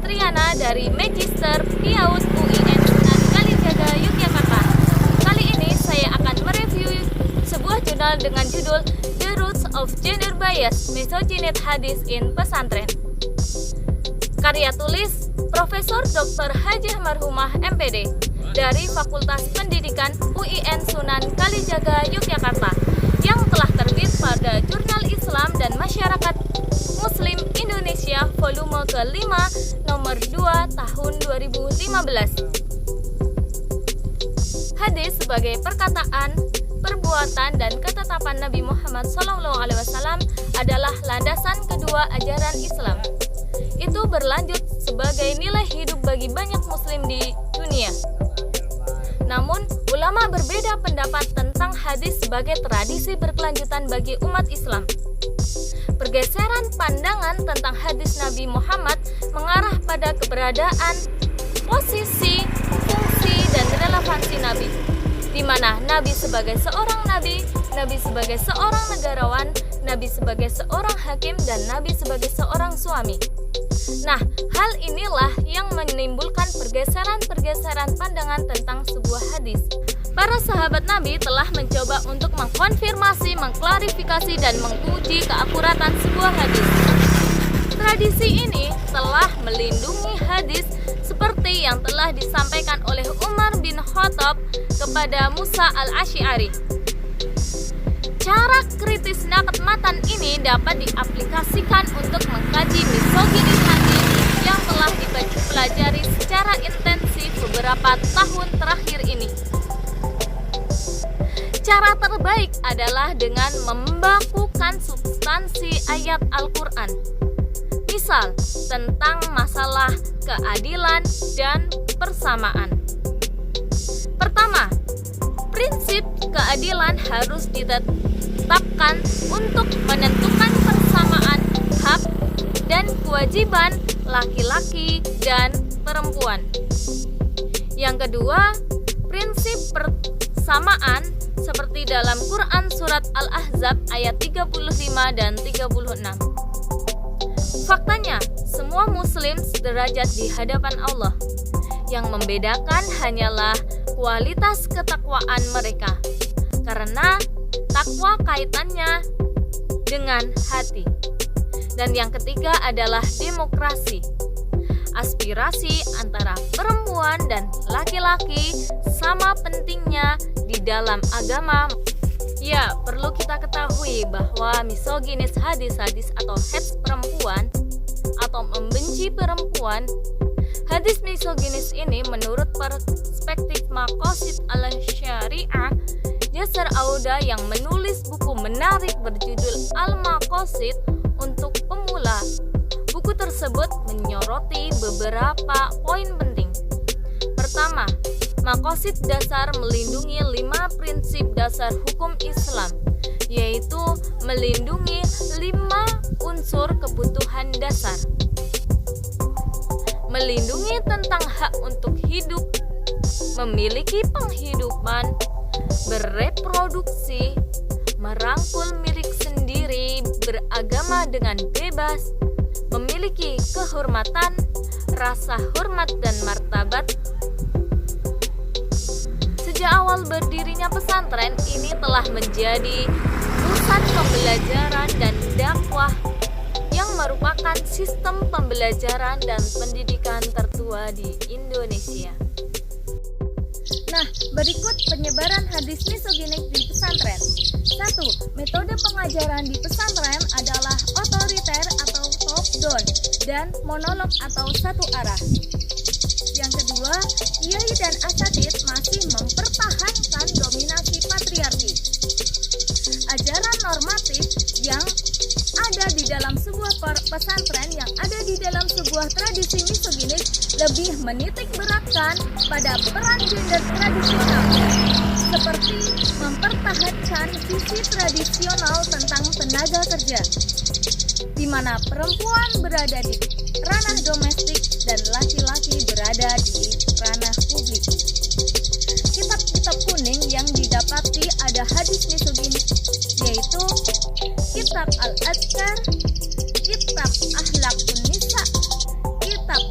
Fitriana dari Magister Piaus UIN Sunan Kalijaga, Yogyakarta. Kali ini saya akan mereview sebuah jurnal dengan judul The Roots of Gender Bias Misogyny Hadis in Pesantren. Karya tulis Profesor Dr. Haji Marhumah MPD dari Fakultas Pendidikan UIN Sunan Kalijaga, Yogyakarta yang telah terbit pada Jurnal Islam dan Masyarakat Muslim Indonesia volume ke-5 nomor 2 tahun 2015. Hadis sebagai perkataan, perbuatan, dan ketetapan Nabi Muhammad SAW adalah landasan kedua ajaran Islam. Itu berlanjut sebagai nilai hidup bagi banyak muslim di dunia. Namun, ulama berbeda pendapat tentang hadis sebagai tradisi berkelanjutan bagi umat Islam. Pergeseran pandangan tentang hadis Nabi Muhammad mengarah pada keberadaan, posisi, fungsi, dan relevansi Nabi, di mana Nabi sebagai seorang Nabi, Nabi sebagai seorang negarawan, Nabi sebagai seorang hakim, dan Nabi sebagai seorang suami. Nah, hal inilah yang menimbulkan pergeseran-pergeseran pandangan tentang sebuah hadis. Para sahabat Nabi telah mencoba untuk mengkonfirmasi, mengklarifikasi, dan menguji keakuratan sebuah hadis. Tradisi ini telah melindungi hadis seperti yang telah disampaikan oleh Umar bin Khattab kepada Musa al-Asy'ari. Cara kritis naqd matan ini dapat diaplikasikan untuk mengkaji misogini hadis yang telah dipelajari secara intensif beberapa tahun terakhir ini. Cara terbaik adalah dengan membakukan substansi ayat Al-Quran. Misal, tentang masalah keadilan dan persamaan. Pertama, prinsip keadilan harus ditetapkan untuk menentukan persamaan hak dan kewajiban laki-laki dan perempuan. Yang kedua, prinsip persamaan seperti dalam Quran surat Al-Ahzab ayat 35 dan 36. Faktanya, semua muslim sederajat di hadapan Allah. Yang membedakan hanyalah kualitas ketakwaan mereka, karena takwa kaitannya dengan hati. Dan yang ketiga adalah demokrasi. Aspirasi antara perempuan dan laki-laki sama pentingnya di dalam agama. Ya, perlu kita ketahui bahwa misoginis hadis-hadis atau hates perempuan atau membenci perempuan, hadis misoginis ini menurut perspektif Maqasid al-Syari'ah Yasser Auda yang menulis buku menarik berjudul Al-Maqasid untuk pemula. Buku tersebut menyoroti beberapa poin penting. Pertama, maqasid dasar melindungi 5 prinsip dasar hukum Islam, yaitu melindungi 5 unsur kebutuhan dasar. Melindungi tentang hak untuk hidup, memiliki penghidupan, bereproduksi, merangkul milik sendiri, beragama dengan bebas, memiliki kehormatan, rasa hormat dan martabat. Sejak awal berdirinya pesantren ini telah menjadi pusat pembelajaran dan dakwah yang merupakan sistem pembelajaran dan pendidikan tertua di Indonesia. Nah, berikut penyebaran hadis misoginik di pesantren. 1. Metode pengajaran di pesantren adalah otoriter atau top down dan monolog atau satu arah. Yang kedua, kiai dan asatidz masih mempertahankan dominasi patriarki. Ajaran normatif yang ada di dalam sebuah pesantren yang ada di dalam sebuah tradisi misoginik lebih menitik beratkan pada peran gender tradisional, seperti mempertahankan sisi tradisional tentang tenaga kerja, di mana perempuan berada di ranah domestik dan laki-laki berada di ranah publik. Kitab-kitab kuning yang didapati ada hadis misoginik, yaitu Kitab Al-Azkar, Kitab Akhlaqun Nisa, Kitab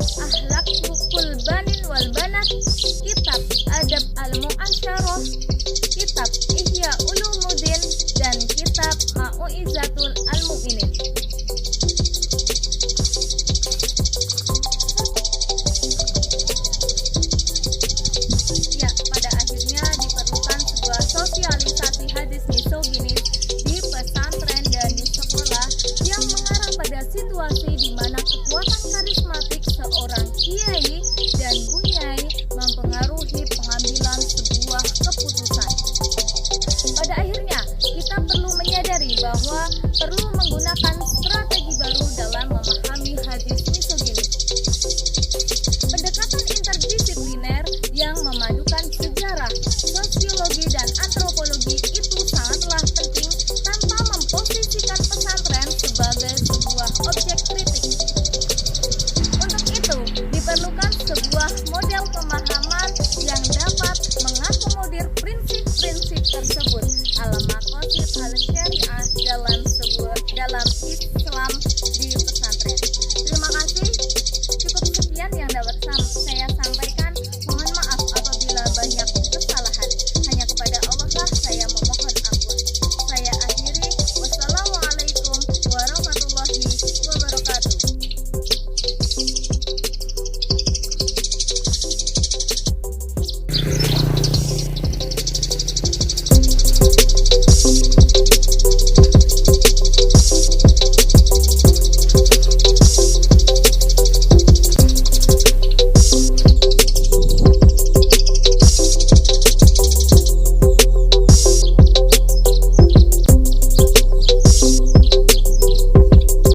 Alamat